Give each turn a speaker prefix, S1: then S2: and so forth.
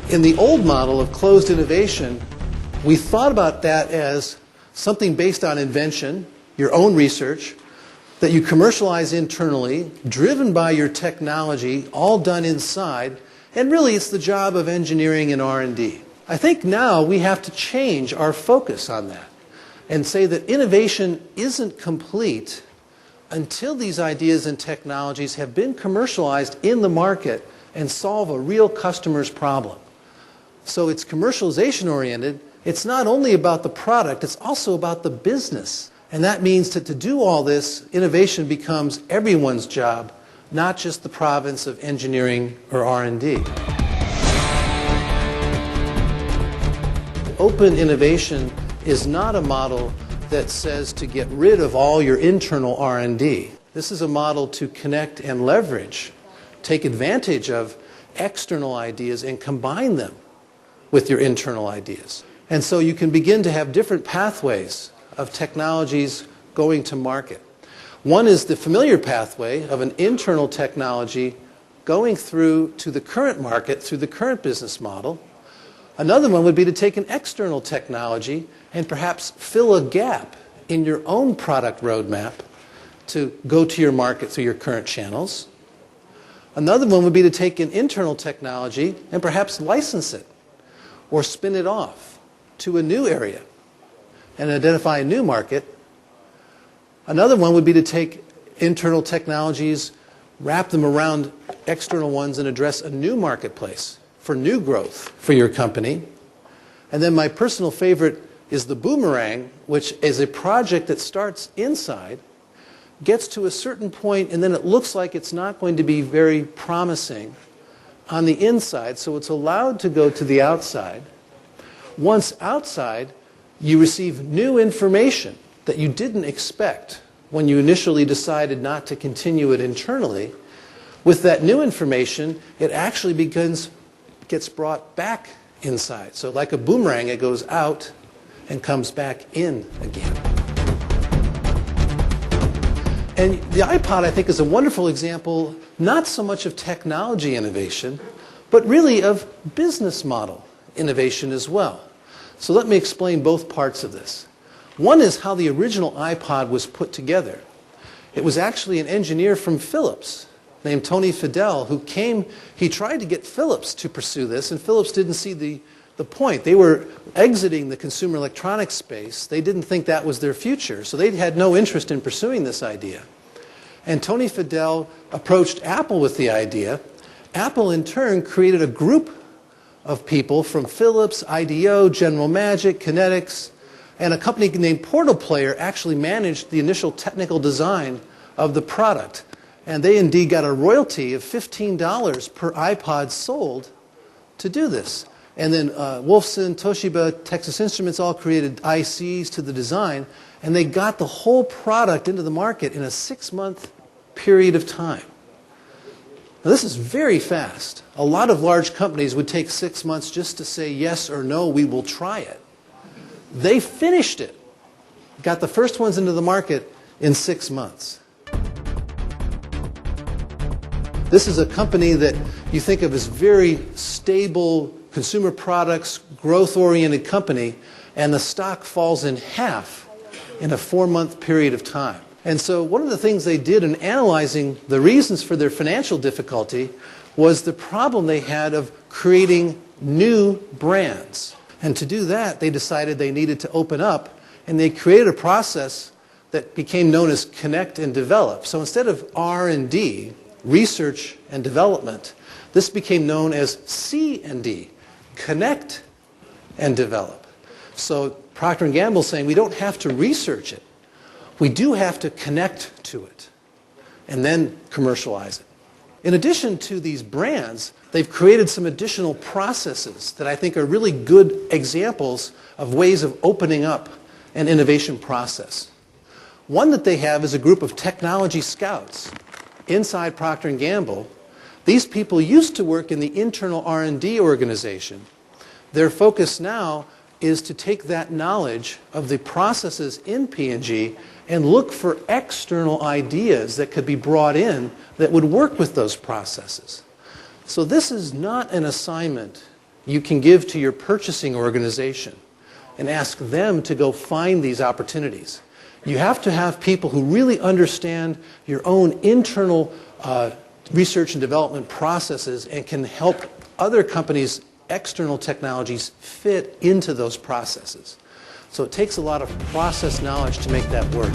S1: In the old model of closed innovation, we thought about that as something based on invention, your own research, that you commercialize internally, driven by your technology, all done inside, and really it's the job of engineering and R&D. I think now we have to change our focus on that and say that innovation isn't complete until these ideas and technologies have been commercialized in the market and solve a real customer's problem. So it's commercialization oriented. It's not only about the product, it's also about the business. And that means that to do all this, innovation becomes everyone's job, not just the province of engineering or R&D. Open innovation is not a model that says to get rid of all your internal R&D. This is a model to connect and leverage, take advantage of external ideas and combine them with your internal ideas. And so you can begin to have different pathways of technologies going to market. One is the familiar pathway of an internal technology going through to the current market through the current business model. Another one would be to take an external technology and perhaps fill a gap in your own product roadmap to go to your market through your current channels. Another one would be to take an internal technology and perhaps license it or spin it off to a new area and identify a new market. Another one would be to take internal technologies, wrap them around external ones, and address a new marketplace for new growth for your company. And then my personal favorite is the boomerang, which is a project that starts inside, gets to a certain point, and then it looks like it's not going to be very promising on the inside, so it's allowed to go to the outside. Once outside, you receive new information that you didn't expect when you initially decided not to continue it internally. With that new information, it actually gets brought back inside. So like a boomerang, it goes out and comes back in again. And the iPod, I think, is a wonderful example, not so much of technology innovation, but really of business model innovation as well. So let me explain both parts of this. One is how the original iPod was put together. It was actually an engineer from Philips named Tony Fidel who came. He tried to get Philips to pursue this, and Philips didn't see the point. They were exiting the consumer electronics space. They didn't think that was their future, so they had no interest in pursuing this idea. And Tony Fidel approached Apple with the idea. Apple, in turn, created a group of people from Philips, IDEO, General Magic, Kinetics, and a company named Portal Player actually managed the initial technical design of the product. And they indeed got a royalty of $15 per iPod sold to do this. And then Wolfson, Toshiba, Texas Instruments all created ICs to the design, and they got the whole product into the market in a 6-month period of time. Now, this is very fast. A lot of large companies would take 6 months just to say yes or no, we will try it. They finished it, got the first ones into the market in 6 months. This is a company that you think of as very stable consumer products, growth-oriented company, and the stock falls in half in a 4-month period of time. And so one of the things they did in analyzing the reasons for their financial difficulty was the problem they had of creating new brands. And to do that, they decided they needed to open up, and they created a process that became known as connect and develop. So instead of R&D, research and development, this became known as C&D, connect and develop. So Procter & Gamble is saying we don't have to research it. We do have to connect to it and then commercialize it. In addition to these brands, they've created some additional processes that I think are really good examples of ways of opening up an innovation process. One that they have is a group of technology scouts inside Procter & Gamble. These people used to work in the internal R&D organization. Their focus now is to take that knowledge of the processes in P&G and look for external ideas that could be brought in that would work with those processes. So this is not an assignment you can give to your purchasing organization and ask them to go find these opportunities. You have to have people who really understand your own internal research and development processes and can help other companies' external technologies fit into those processes. So it takes a lot of process knowledge to make that work.